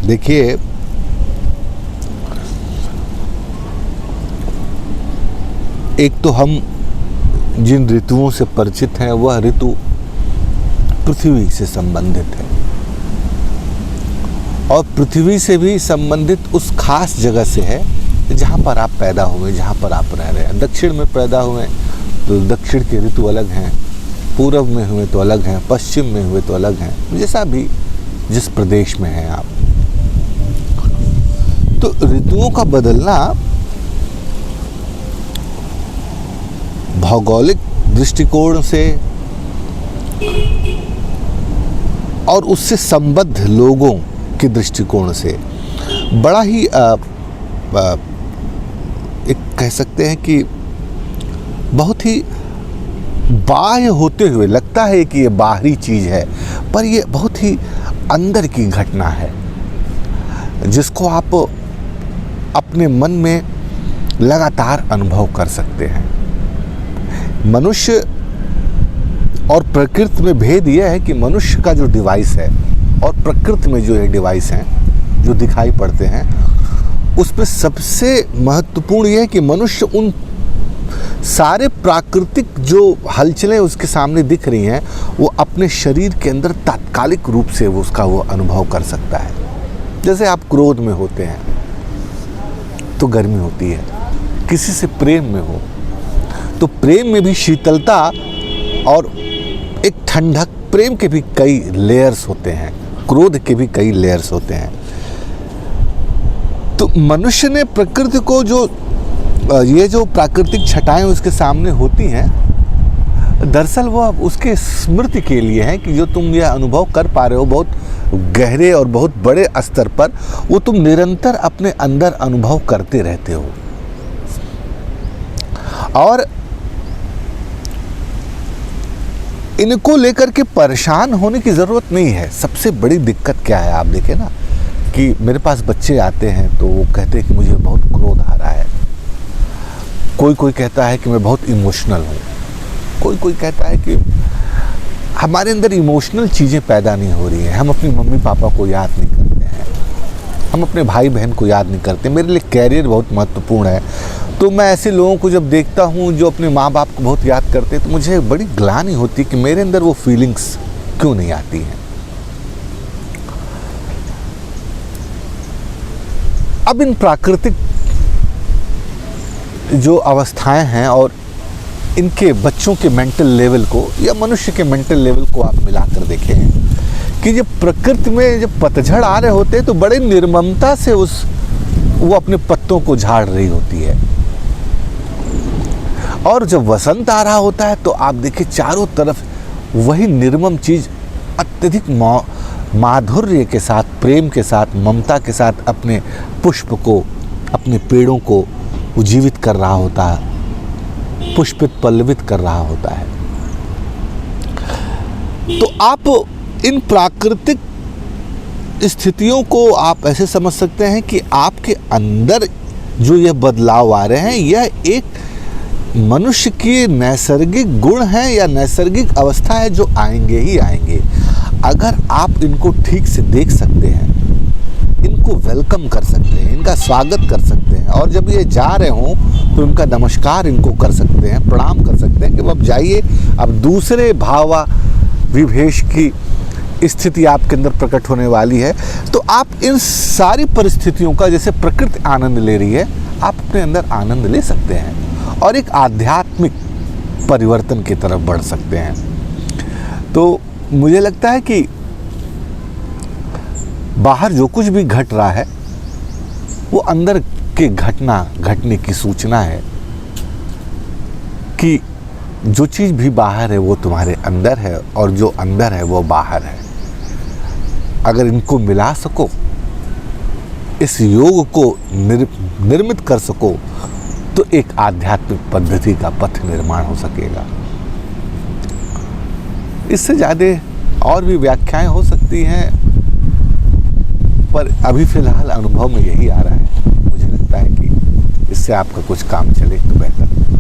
देखिए, एक तो हम जिन ऋतुओं से परिचित हैं वह ऋतु पृथ्वी से संबंधित है और पृथ्वी से भी संबंधित उस खास जगह से है जहाँ पर आप पैदा हुए, जहाँ पर आप रह रहे हैं। दक्षिण में पैदा हुए तो दक्षिण के ऋतु अलग हैं, पूर्व में हुए तो अलग हैं, पश्चिम में हुए तो अलग हैं, जैसा भी जिस प्रदेश में हैं आप। तो ऋतुओं का बदलना भौगोलिक दृष्टिकोण से और उससे संबद्ध लोगों के दृष्टिकोण से बड़ा ही एक कह सकते हैं कि बहुत ही बाह्य होते हुए लगता है कि ये बाहरी चीज़ है, पर ये बहुत ही अंदर की घटना है जिसको आप अपने मन में लगातार अनुभव कर सकते हैं। मनुष्य और प्रकृति में भेद यह है कि मनुष्य का जो डिवाइस है और प्रकृति में जो ये डिवाइस हैं जो दिखाई पड़ते हैं, उसमें सबसे महत्वपूर्ण यह है कि मनुष्य उन सारे प्राकृतिक जो हलचलें उसके सामने दिख रही हैं वो अपने शरीर के अंदर तात्कालिक रूप से वो अनुभव कर सकता है। जैसे आप क्रोध में होते हैं तो गर्मी होती है, किसी से प्रेम में हो तो प्रेम में भी शीतलता और एक ठंडक, प्रेम के भी कई लेयर्स होते हैं, क्रोध के भी कई लेयर्स होते हैं। तो मनुष्य ने प्रकृति को ये जो प्राकृतिक छटाएं उसके सामने होती हैं, दरअसल वो उसके स्मृति के लिए है कि जो तुम यह अनुभव कर पा रहे हो बहुत गहरे और बहुत बड़े स्तर पर, वो तुम निरंतर अपने अंदर अनुभव करते रहते हो। और इनको लेकर के परेशान होने की ज़रूरत नहीं है। सबसे बड़ी दिक्कत क्या है, आप देखें ना कि मेरे पास बच्चे आते हैं तो वो कहते हैं कि मुझे बहुत क्रोध आ रहा है, कोई कहता है कि मैं बहुत इमोशनल हूँ, कोई कहता है कि हमारे अंदर इमोशनल चीज़ें पैदा नहीं हो रही हैं, हम अपनी मम्मी पापा को याद नहीं करते हैं, हम अपने भाई बहन को याद नहीं करते। मेरे लिए कैरियर बहुत महत्वपूर्ण है, तो मैं ऐसे लोगों को जब देखता हूँ जो अपने माँ बाप को बहुत याद करते हैं तो मुझे बड़ी ग्लानि होती है कि मेरे अंदर वो फीलिंग्स क्यों नहीं आती हैं। अब इन प्राकृतिक जो अवस्थाएं हैं और इनके बच्चों के मेंटल लेवल को या मनुष्य के मेंटल लेवल को आप मिलाकर देखें कि जब प्रकृति में जब पतझड़ आ रहे होते हैं तो बड़े निर्ममता से वो अपने पत्तों को झाड़ रही होती है, और जब वसंत आ रहा होता है तो आप देखिए चारों तरफ वही निर्मम चीज़ अत्यधिक माधुर्य के साथ, प्रेम के साथ, ममता के साथ अपने पुष्प को, अपने पेड़ों को जीवित कर रहा होता है, पुष्पित पल्लवित कर रहा होता है। तो आप इन प्राकृतिक स्थितियों को आप ऐसे समझ सकते हैं कि आपके अंदर जो ये बदलाव आ रहे हैं यह एक मनुष्य की नैसर्गिक गुण है या नैसर्गिक अवस्था है जो आएंगे ही आएंगे। अगर आप इनको ठीक से देख सकते हैं, इनको वेलकम कर सकते हैं, इनका स्वागत कर सकते हैं, और जब ये जा रहे हों तो इनका नमस्कार इनको कर सकते हैं, प्रणाम कर सकते हैं कि अब जाइए, अब दूसरे भावा विभेश की स्थिति आपके अंदर प्रकट होने वाली है। तो आप इन सारी परिस्थितियों का जैसे प्रकृति आनंद ले रही है, आप अपने अंदर आनंद ले सकते हैं और एक आध्यात्मिक परिवर्तन की तरफ बढ़ सकते हैं। तो मुझे लगता है कि बाहर जो कुछ भी घट रहा है वो अंदर के घटने की सूचना है कि जो चीज़ भी बाहर है वो तुम्हारे अंदर है और जो अंदर है वो बाहर है। अगर इनको मिला सको, इस योग को निर्मित कर सको, तो एक आध्यात्मिक पद्धति का पथ निर्माण हो सकेगा। इससे ज़्यादा और भी व्याख्याएं हो सकती हैं, पर अभी फ़िलहाल अनुभव में यही आ रहा है। मुझे लगता है कि इससे आपका कुछ काम चले तो बेहतर।